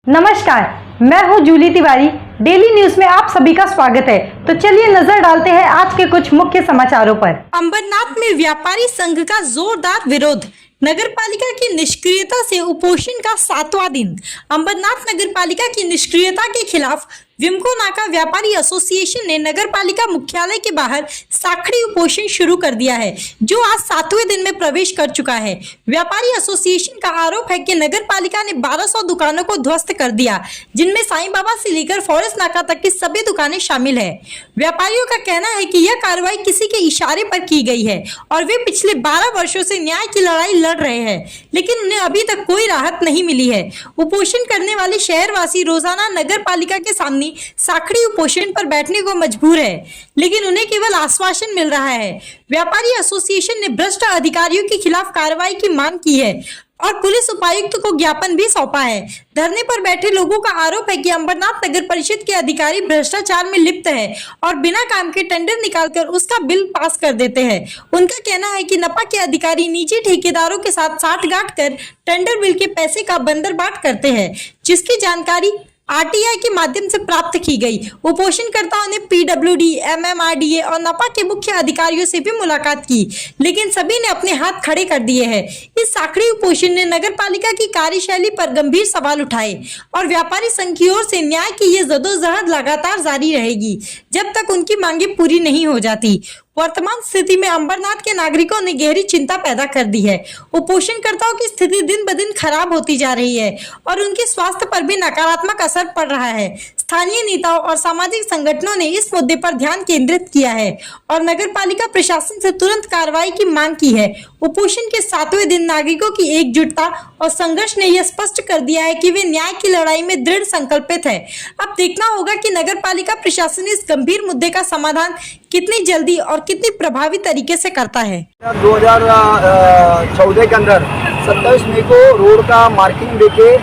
नमस्कार, मैं हूं जूली तिवारी। डेली न्यूज में आप सभी का स्वागत है। तो चलिए नजर डालते हैं आज के कुछ मुख्य समाचारों पर। अंबरनाथ में व्यापारी संघ का जोरदार विरोध। नगर पालिका की निष्क्रियता से उपोषण का 7वां दिन। अंबरनाथ नगर पालिका की निष्क्रियता के खिलाफ विमको नाका व्यापारी एसोसिएशन ने नगर पालिका मुख्यालय के बाहर साखड़ी उपोषण शुरू कर दिया है, जो आज 7वें दिन में प्रवेश कर चुका है। व्यापारी एसोसिएशन का आरोप है कि नगर पालिका ने 1200 दुकानों को ध्वस्त कर दिया, जिनमें साईं बाबा से लेकर फॉरेस्ट नाका तक की सभी दुकानें शामिल है। व्यापारियों का कहना है कि यह कार्रवाई किसी के इशारे पर की गई है और वे पिछले 12 वर्षों से न्याय की लड़ाई लड़ रहे हैं, लेकिन उन्हें अभी तक कोई राहत नहीं मिली है। उपोषण करने वाले शहरवासी रोजाना नगर पालिका के सामने साखड़ी उपोषण पर बैठने को मजबूर है, लेकिन उन्हें केवल आश्वासन मिल रहा है। व्यापारी एसोसिएशन ने भ्रष्ट अधिकारियों के खिलाफ कार्रवाई की मांग की है और पुलिस उपायुक्त को ज्ञापन भी सौंपा है। धरने पर बैठे लोगों का आरोप है कि अंबरनाथ नगर परिषद के अधिकारी भ्रष्टाचार में लिप्त है और बिना काम के टेंडर निकालकर उसका बिल पास कर देते हैं। उनका कहना है कि नपा के अधिकारी निजी ठेकेदारों के साथ साठगांठ कर टेंडर बिल के पैसे का बंदरबाट करते हैं, जिसकी जानकारी आरटीआई के माध्यम से प्राप्त की गई। उपोषणकर्ताओं ने पीडब्ल्यूडी, एमएमआरडीए और नपा के मुख्य अधिकारियों से भी मुलाकात की, लेकिन सभी ने अपने हाथ खड़े कर दिए हैं। इस साखड़ी उपोषण ने नगर पालिका की कार्यशैली पर गंभीर सवाल उठाए और व्यापारी संघ की ओर से न्याय की ये जदोजहद लगातार जारी रहेगी जब तक उनकी मांगे पूरी नहीं हो जाती। वर्तमान स्थिति में अंबरनाथ के नागरिकों ने गहरी चिंता पैदा कर दी है। उपोषणकर्ताओं की स्थिति दिन ब दिन खराब होती जा रही है और उनके स्वास्थ्य पर भी नकारात्मक असर पड़ रहा है। स्थानीय नेताओं और सामाजिक संगठनों ने इस मुद्दे पर ध्यान केंद्रित किया है और नगर पालिका प्रशासन से तुरंत कार्रवाई की मांग की है। उपोषण के 7वें दिन नागरिकों की एकजुटता और संघर्ष ने यह स्पष्ट कर दिया है कि वे न्याय की लड़ाई में दृढ़ संकल्पित है। अब देखना होगा कि नगर पालिका प्रशासन इस गंभीर मुद्दे का समाधान कितनी जल्दी और कितनी प्रभावी तरीके से करता है। 2014 के अंदर 27 मई को रोड का मार्किंग देके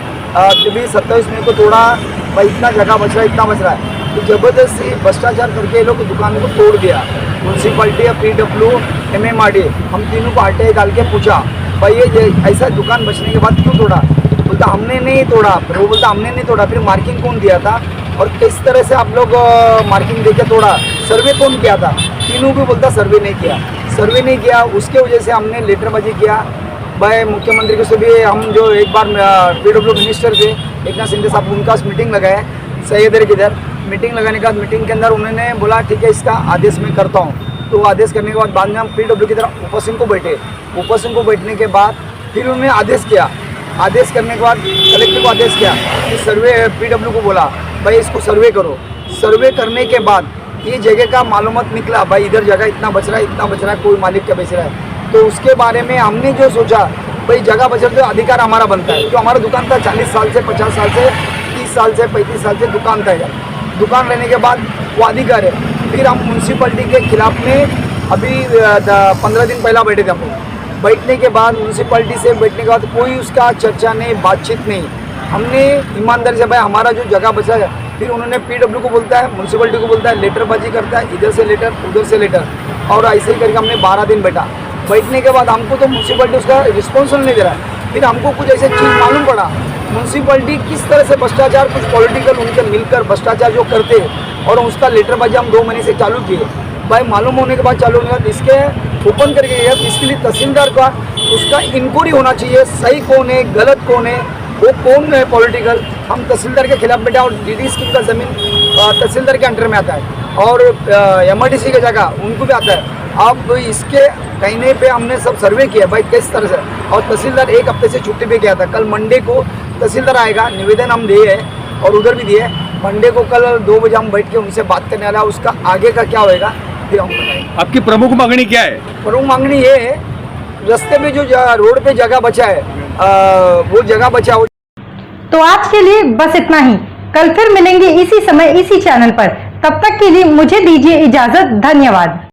जब 27 मई को तोड़ा, भाई इतना जगह बच रहा है तो जबरदस्ती भ्रष्टाचार करके लोग दुकानों को तोड़ दिया। म्यूनसिपलिटी, पीडब्ल्यू, एमएमआरडी, हम तीनों को आरटीआई डाल के पूछा, भाई ये ऐसा दुकान बचने के बाद क्यों तोड़ा? बोलता हमने नहीं तोड़ा। फिर वो बोलता हमने नहीं तोड़ा, फिर मार्किंग कौन दिया था और किस तरह से आप लोग मार्किंग देके तोड़ा, सर्वे कौन किया था? तीनों भी बोलता सर्वे नहीं किया। उसके वजह से हमने लेटरबाजी किया। भाई मुख्यमंत्री को से भी हम जो एक बार पीडब्ल्यू मिनिस्टर थे एकनाथ शिंदे साहब, उनका मीटिंग लगाया सैयदर के इधर। मीटिंग लगाने के बाद मीटिंग के अंदर उन्होंने बोला ठीक है इसका आदेश मैं करता हूँ। तो आदेश करने के बाद में हम पीडब्ल्यू की तरफ उपासन को बैठने के बाद फिर उन्होंने आदेश किया। आदेश करने के बाद कलेक्टर को आदेश किया कि सर्वे, पीडब्ल्यू को बोला भाई इसको सर्वे करो। सर्वे करने के बाद ये जगह का मालूमात निकला, भाई इधर जगह इतना बच रहा है, कोई मालिक क्या बेच रहा है। तो उसके बारे में हमने जो सोचा भाई जगह बच रहा तो अधिकार हमारा बनता है। जो हमारा दुकान था 40 साल से, 50 साल से, 30 साल से, 35 साल से दुकान था। दुकान रहने के बाद वो अधिकार है। फिर हम म्यूनसिपलिटी के खिलाफ में अभी 15 दिन पहला बैठे थे। हम बैठने के बाद म्यूनसिपलिटी से बैठने के बाद कोई उसका चर्चा नहीं, बातचीत नहीं। हमने ईमानदारी से भाई हमारा जो जगह बचा है, फिर उन्होंने पीडब्ल्यू को बोलता है, म्यूनसिपलिटी को बोलता है, लेटरबाजी करता है, इधर से लेटर उधर से लेटर, और ऐसे ही करके हमने 12 दिन बैठने के बाद हमको तो म्यूनसिपलिटी उसका रिस्पॉन्स नहीं दे रहा है। फिर हमको कुछ ऐसे चीज़ मालूम पड़ा, म्यूनसिपलिटी किस तरह से भ्रष्टाचार, कुछ पॉलिटिकल उनके मिलकर भ्रष्टाचार जो करते हैं, और उसका लेटरबाजी हम 2 महीने से चालू किए। भाई मालूम होने के बाद चालू होने के बाद इसके ओपन करके गया। इसके लिए तहसीलदार का उसका इंक्वायरी होना चाहिए, सही कौन है, गलत कौन है, वो कौन है पॉलिटिकल। हम तहसीलदार के खिलाफ बैठे और डीडी स्कीम का ज़मीन तहसीलदार के अंडर में आता है और एमआरडीसी की जगह उनको भी आता है। अब इसके कहने पे हमने सब सर्वे किया भाई किस तरह से, और तहसीलदार 1 हफ्ते से छुट्टी पे गया था। कल मंडे को तहसीलदार आएगा, निवेदन हम दिए हैं और उधर भी दिए। मंडे को कल 2 बजे हम बैठ के उनसे बात करने वाला, उसका आगे का क्या होएगा फिर हम बताएंगे। आपकी प्रमुख मांगनी क्या है? प्रमुख मांगनी ये है, रास्ते में जो रोड पे जगह बचा है वो जगह बचा हो। तो आज के लिए बस इतना ही। कल फिर मिलेंगे इसी समय इसी चैनल पर। तब तक के लिए मुझे दीजिए इजाजत। धन्यवाद।